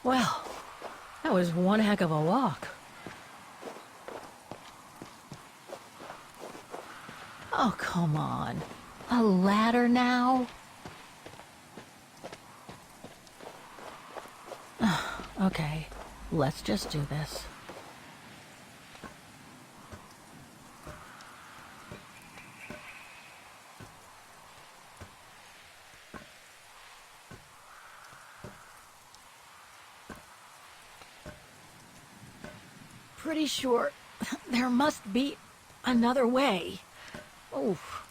Well, that was one heck of a walk. Oh, come on. A ladder now? Okay, let's just do this. Pretty sure there must be another way. Oof.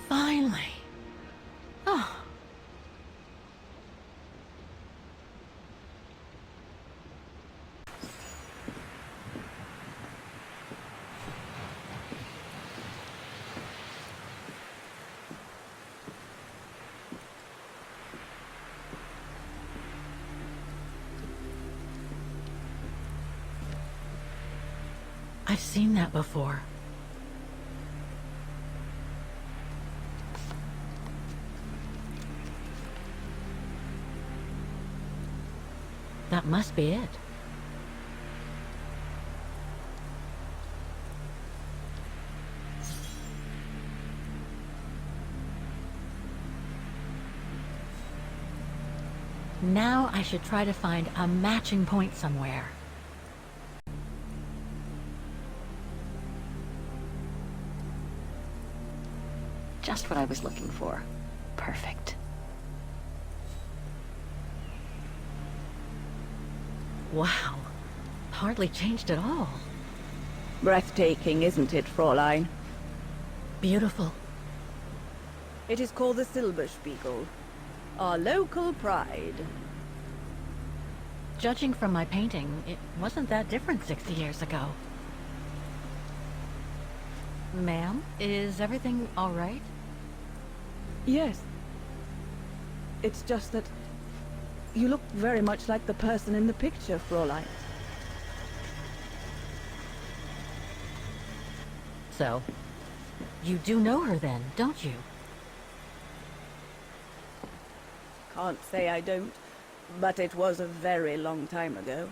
Finally. Oh. I've seen that before. That must be it. Now I should try to find a matching point somewhere. Just what I was looking for. Perfect. Wow. Hardly changed at all. Breathtaking, isn't it, Fräulein? Beautiful. It is called the Silberspiegel, our local pride. Judging from my painting, it wasn't that different 60 years ago. Ma'am, is everything all right? Yes. It's just that you look very much like the person in the picture, Fräulein. So, you do know her then, don't you? Can't say I don't, but it was a very long time ago.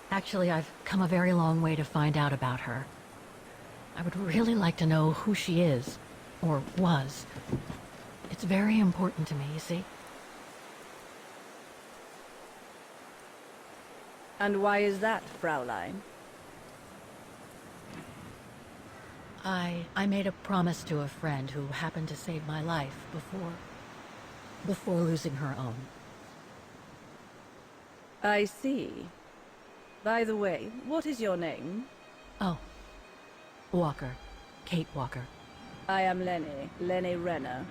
Actually, I've come a very long way to find out about her. I would really like to know who she is, or was. It's very important to me, you see? And why is that, Fräulein? I made a promise to a friend who happened to save my life before losing her own. I see. By the way, what is your name? Oh, Walker. Kate Walker. I am Lenny Renner.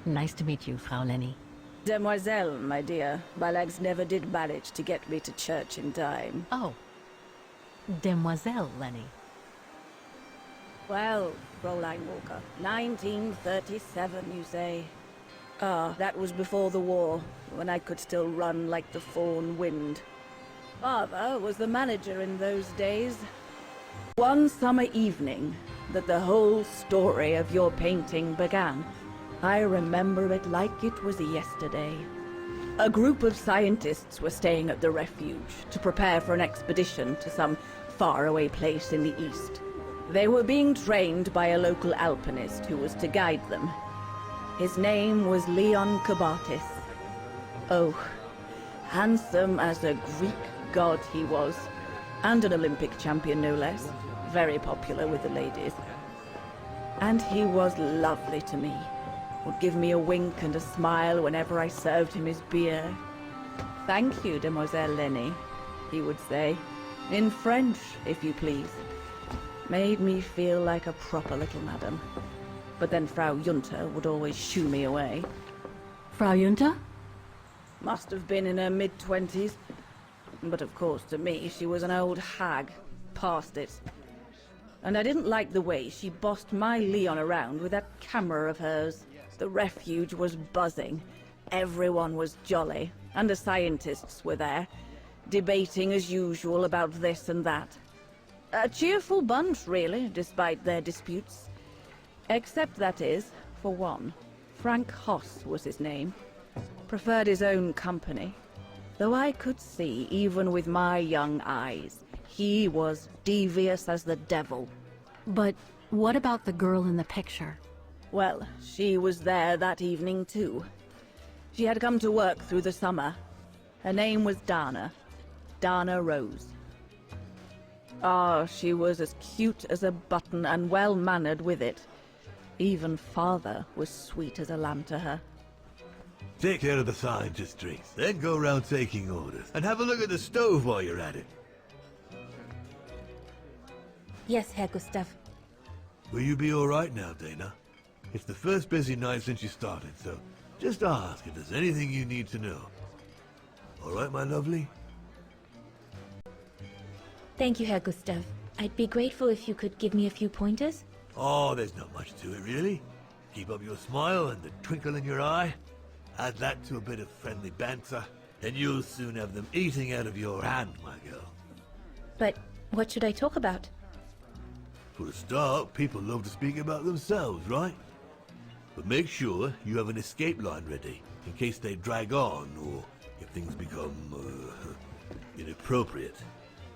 Nice to meet you, Frau Lenny. Demoiselle, my dear. My legs never did manage to get me to church in time. Oh, Demoiselle Lenny. Well, Fräulein Walker, 1937, you say? Ah, that was before the war, when I could still run like the fawn wind. Father was the manager in those days. One summer evening, that the whole story of your painting began. I remember it like it was yesterday. A group of scientists were staying at the refuge to prepare for an expedition to some faraway place in the east. They were being trained by a local alpinist who was to guide them. His name was Leon Kabatis. Oh, handsome as a Greek god he was, and an Olympic champion no less, very popular with the ladies. And he was lovely to me, would give me a wink and a smile whenever I served him his beer. "Thank you, Demoiselle Lenny," he would say, in French, if you please. Made me feel like a proper little madam. But then Frau Junta would always shoo me away. Frau Junta? Must have been in her mid-20s. But of course, to me, she was an old hag. Past it. And I didn't like the way she bossed my Leon around with that camera of hers. The refuge was buzzing. Everyone was jolly. And the scientists were there, debating as usual about this and that. A cheerful bunch, really, despite their disputes. Except, that is, for one. Frank Hoss was his name. Preferred his own company. Though I could see, even with my young eyes, he was devious as the devil. But what about the girl in the picture? Well, she was there that evening too. She had come to work through the summer. Her name was Dana. Dana Rose. Ah, she was as cute as a button and well-mannered with it. Even father was sweet as a lamb to her. Take care of the scientist drinks, then go around taking orders. And have a look at the stove while you're at it. Yes, Herr Gustav. Will you be alright now, Dana? It's the first busy night since you started, so just ask if there's anything you need to know. Alright, my lovely? Thank you, Herr Gustav. I'd be grateful if you could give me a few pointers. Oh, there's not much to it, really. Keep up your smile and the twinkle in your eye. Add that to a bit of friendly banter, and you'll soon have them eating out of your hand, my girl. But what should I talk about? For a start, people love to speak about themselves, right? But make sure you have an escape line ready, in case they drag on, or if things become, inappropriate.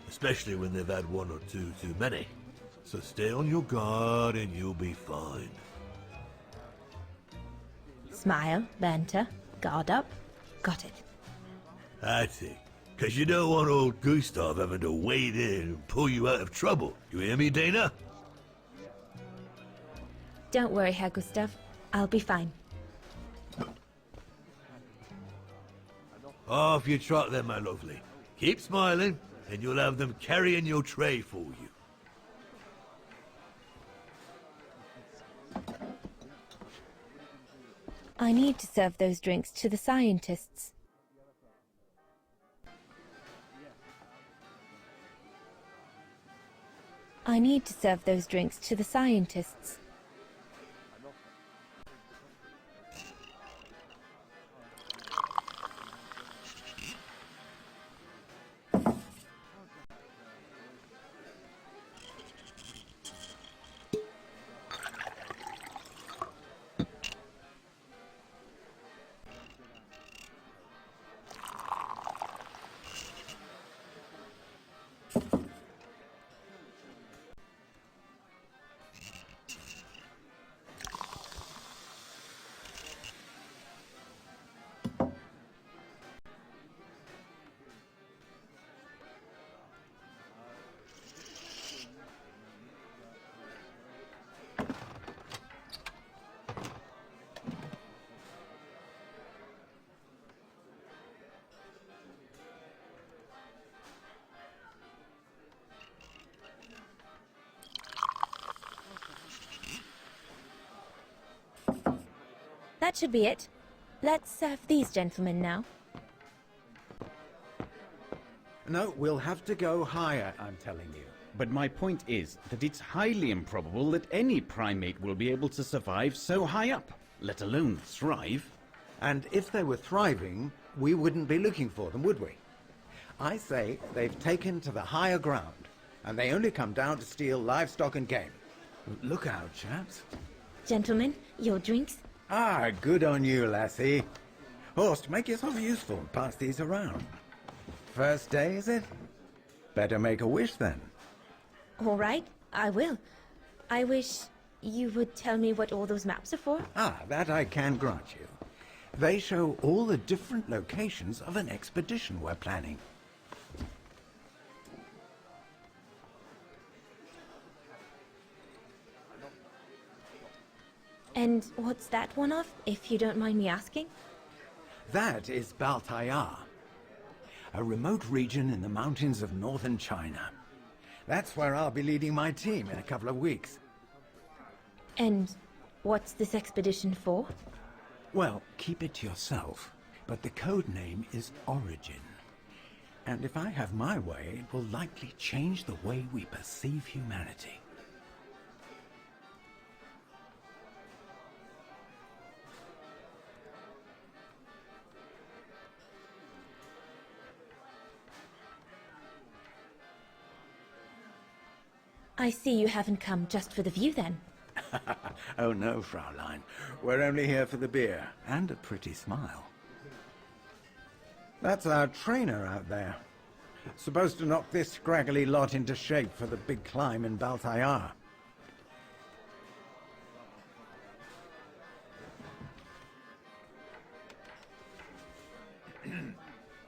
Especially when they've had one or two too many. So stay on your guard and you'll be fine. Smile, banter, guard up. Got it. That's it. Because you don't want old Gustav having to wade in and pull you out of trouble. You hear me, Dana? Don't worry, Herr Gustav. I'll be fine. Off you trot then, my lovely. Keep smiling, and you'll have them carrying your tray for you. I need to serve those drinks to the scientists. I need to serve those drinks to the scientists. That should be it. Let's serve these gentlemen now. No, we'll have to go higher, I'm telling you. But my point is that it's highly improbable that any primate will be able to survive so high up, let alone thrive. And if they were thriving, we wouldn't be looking for them, would we? I say they've taken to the higher ground, and they only come down to steal livestock and game. Look out, chaps. Gentlemen, your drinks. Ah, good on you, lassie. Horst, make yourself useful and pass these around. First day, is it? Better make a wish, then. All right, I will. I wish you would tell me what all those maps are for. Ah, that I can grant you. They show all the different locations of an expedition we're planning. And what's that one of, if you don't mind me asking? That is Baltayar, a remote region in the mountains of northern China. That's where I'll be leading my team in a couple of weeks. And what's this expedition for? Well, keep it to yourself, but the code name is Origin. And if I have my way, it will likely change the way we perceive humanity. I see you haven't come just for the view, then. Oh no, Fraulein. We're only here for the beer and a pretty smile. That's our trainer out there. Supposed to knock this scraggly lot into shape for the big climb in Baltayar.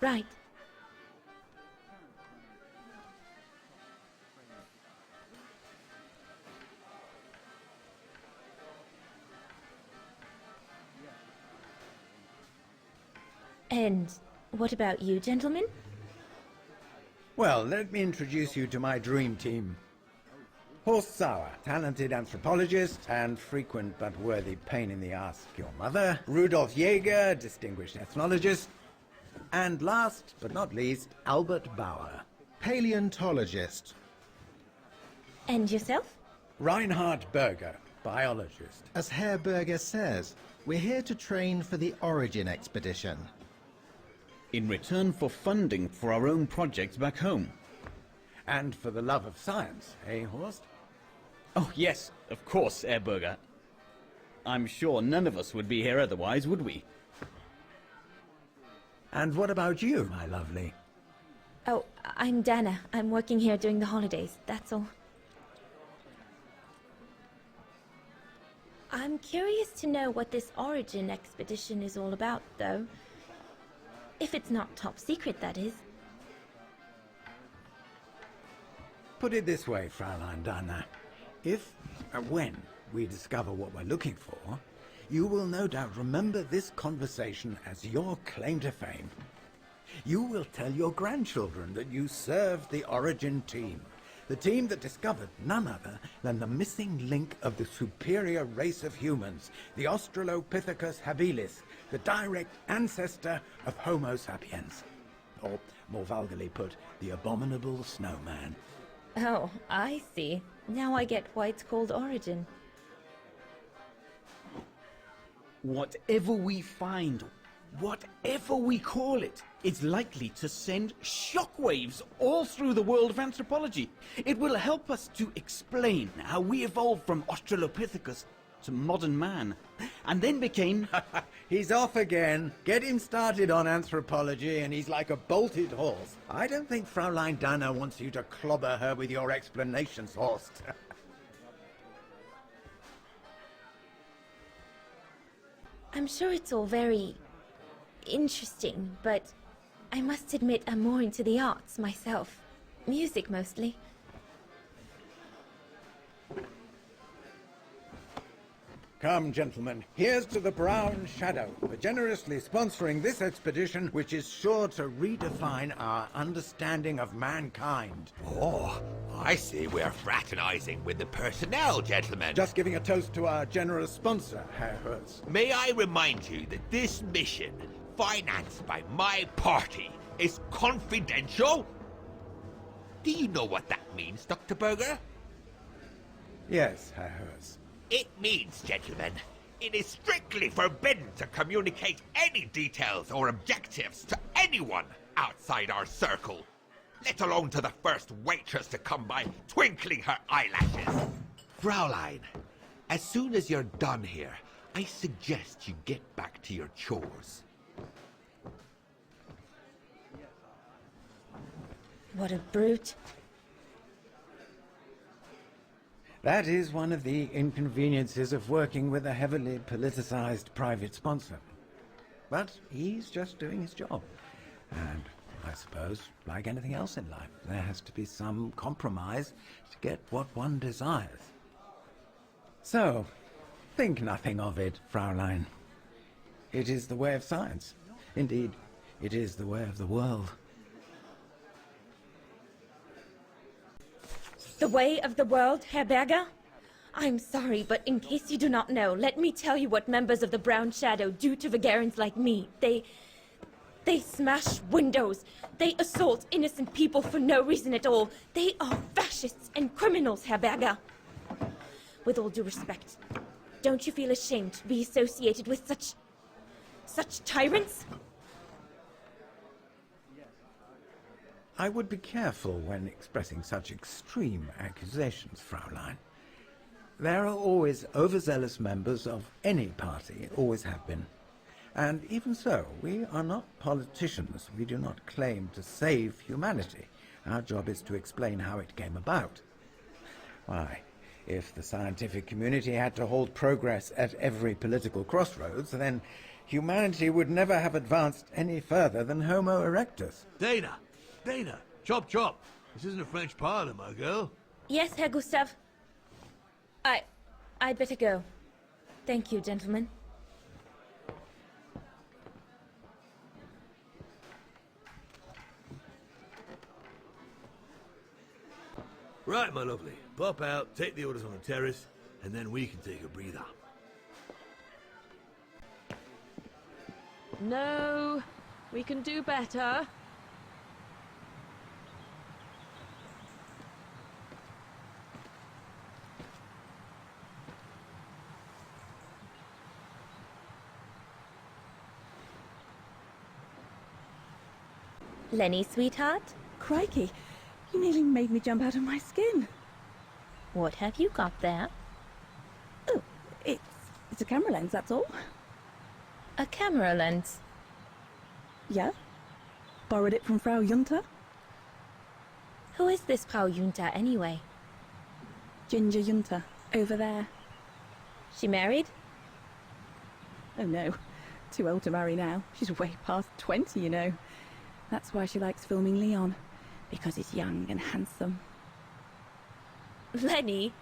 Right. And what about you, gentlemen? Well, let me introduce you to my dream team. Horst Sauer, talented anthropologist and frequent but worthy pain in the ass your mother. Rudolf Jäger, distinguished ethnologist. And last but not least, Albert Bauer, paleontologist. And yourself? Reinhard Berger, biologist. As Herr Berger says, we're here to train for the Origin expedition. In return for funding for our own projects back home. And for the love of science, eh, Horst? Oh, yes, of course, Herr Berger. I'm sure none of us would be here otherwise, would we? And what about you, my lovely? Oh, I'm Dana. I'm working here during the holidays, that's all. I'm curious to know what this Origin expedition is all about, though. If it's not top secret, that is. Put it this way, Fraulein Dana. If and when we discover what we're looking for, you will no doubt remember this conversation as your claim to fame. You will tell your grandchildren that you served the Origin team, the team that discovered none other than the missing link of the superior race of humans, the Australopithecus habilis, the direct ancestor of Homo sapiens. Or, more vulgarly put, the abominable snowman. Oh, I see. Now I get why it's called Origin. Whatever we find, whatever we call it, it's likely to send shockwaves all through the world of anthropology. It will help us to explain how we evolved from Australopithecus to modern man, and then became... He's off again. Get him started on anthropology and he's like a bolted horse. I don't think Fraulein Dana wants you to clobber her with your explanations, Horst. I'm sure it's all very interesting, but I must admit I'm more into the arts myself. Music mostly. Come, gentlemen, here's to the Brown Shadow for generously sponsoring this expedition, which is sure to redefine our understanding of mankind. Oh, I see we're fraternizing with the personnel, gentlemen. Just giving a toast to our generous sponsor, Herr Hertz. May I remind you that this mission, financed by my party, is confidential? Do you know what that means, Dr. Berger? Yes, Herr Hertz. It means, gentlemen, it is strictly forbidden to communicate any details or objectives to anyone outside our circle, let alone to the first waitress to come by twinkling her eyelashes. Fraulein, as soon as you're done here, I suggest you get back to your chores. What a brute. That is one of the inconveniences of working with a heavily politicized private sponsor. But he's just doing his job. And I suppose, like anything else in life, there has to be some compromise to get what one desires. So, think nothing of it, Fraulein. It is the way of science. Indeed, it is the way of the world. The way of the world, Herr Berger? I'm sorry, but in case you do not know, let me tell you what members of the Brown Shadow do to Vagarans like me. They smash windows. They assault innocent people for no reason at all. They are fascists and criminals, Herr Berger. With all due respect, don't you feel ashamed to be associated with such tyrants? I would be careful when expressing such extreme accusations, Fraulein. There are always overzealous members of any party, always have been. And even so, we are not politicians. We do not claim to save humanity. Our job is to explain how it came about. Why, if the scientific community had to halt progress at every political crossroads, then humanity would never have advanced any further than Homo erectus. Dana! Dana! Chop chop! This isn't a French parlor, my girl. Yes, Herr Gustav. I'd better go. Thank you, gentlemen. Right, my lovely. Pop out, take the orders on the terrace, and then we can take a breather. No, we can do better. Lenny, sweetheart, Crikey, you nearly made me jump out of my skin. what have you got there? Oh, it's a camera lens, that's all. A camera lens. Yeah? Borrowed it from Frau Junta? Who is this Frau Junta, anyway? Ginger Junta, over there. She married? Oh no, too old to marry now. She's way past 20, you know. That's why she likes filming Leon, because he's young and handsome. Lenny?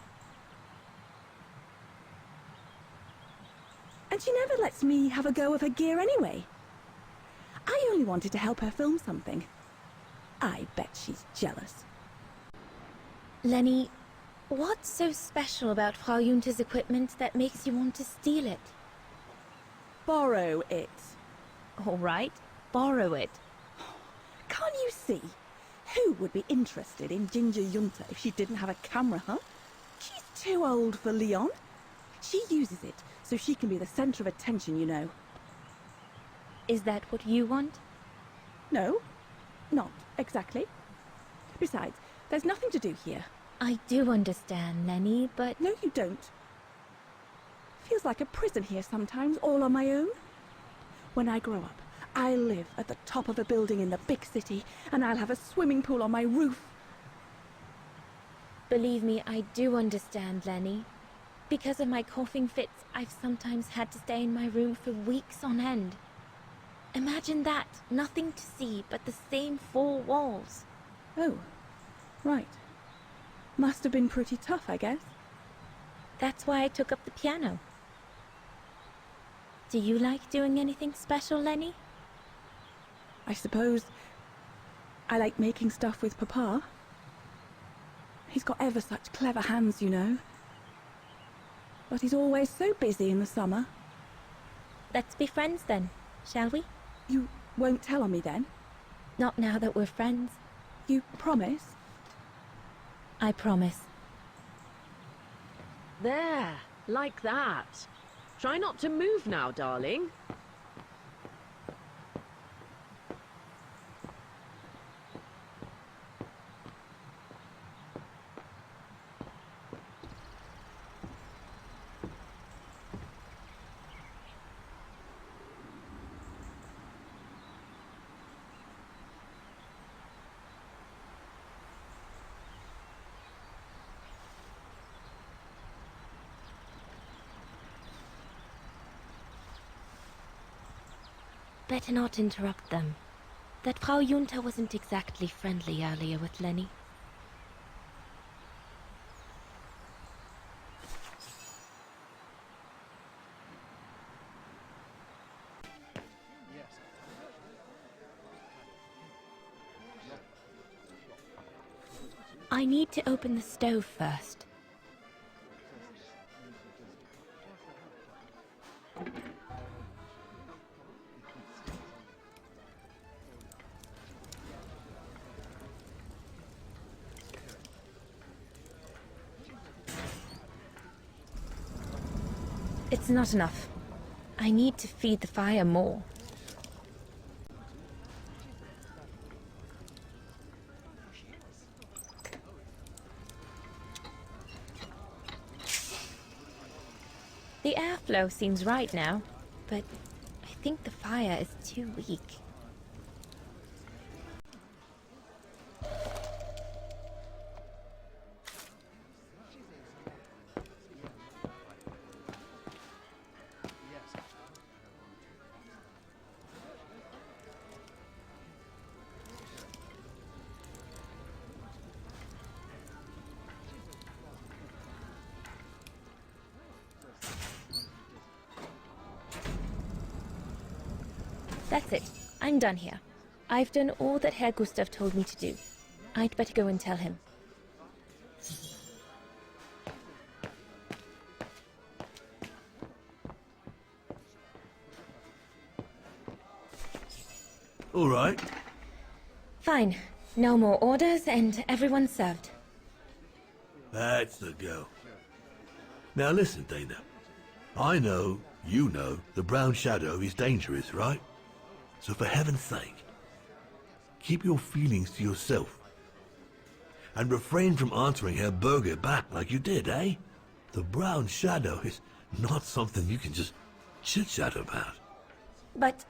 And she never lets me have a go of her gear anyway. I only wanted to help her film something. I bet she's jealous. Lenny, what's so special about Frau Junta's equipment that makes you want to steal it? Borrow it. All right, borrow it. Can't you see? Who would be interested in Ginger Junta if she didn't have a camera, huh? She's too old for Leon. She uses it so she can be the center of attention, you know. Is that what you want? No, not exactly. Besides, there's nothing to do here. I do understand, Lenny, but... No, you don't. Feels like a prison here sometimes, all on my own. When I grow up, I'll live at the top of a building in the big city, and I'll have a swimming pool on my roof. Believe me, I do understand, Lenny. Because of my coughing fits, I've sometimes had to stay in my room for weeks on end. Imagine that, nothing to see but the same four walls. Oh, right. Must have been pretty tough, I guess. That's why I took up the piano. Do you like doing anything special, Lenny? I suppose I like making stuff with Papa. He's got ever such clever hands, you know. But he's always so busy in the summer. Let's be friends then, shall we? You won't tell on me then? Not now that we're friends. You promise? I promise. There, like that. Try not to move now, darling. Better not interrupt them. That Frau Junta wasn't exactly friendly earlier with Lenny. I need to open the stove first. It's not enough. I need to feed the fire more. The airflow seems right now, but I think the fire is too weak. That's it. I'm done here. I've done all that Herr Gustav told me to do. I'd better go and tell him. All right. Fine. No more orders and everyone's served. That's the go. Now listen, Dana. I know, you know, the Brown Shadow is dangerous, right? So for heaven's sake, keep your feelings to yourself. And refrain from answering Herr Berger back like you did, eh? The Brown Shadow is not something you can just chit-chat about. But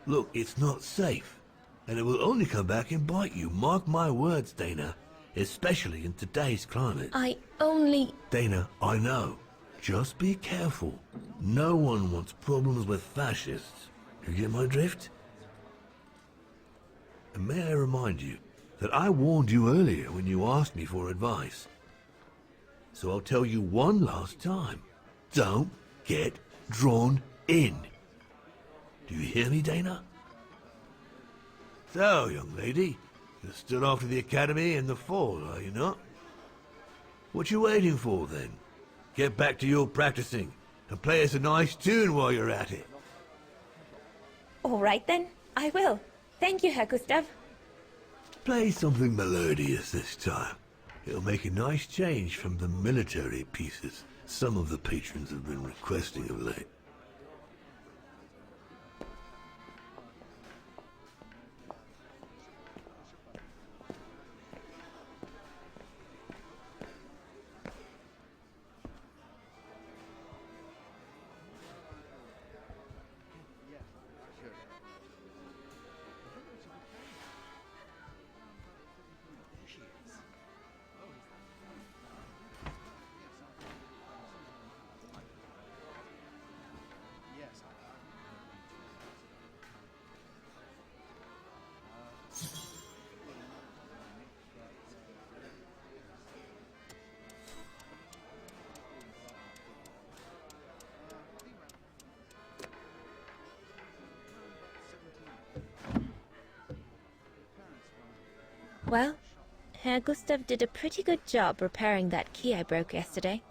Look, it's not safe. And it will only come back and bite you. Mark my words, Dana. Especially in today's climate. I only... Dana, I know. Just be careful. No one wants problems with fascists. You get my drift? And may I remind you that I warned you earlier when you asked me for advice. So I'll tell you one last time. Don't get drawn in. Do you hear me, Dana? So, young lady, you're still off to the academy in the fall, are you not? What you waiting for, then? Get back to your practicing and play us a nice tune while you're at it. All right then, I will. Thank you, Herr Gustav. Play something melodious this time. It'll make a nice change from the military pieces some of the patrons have been requesting of late. Well, Herr Gustav did a pretty good job repairing that key I broke yesterday.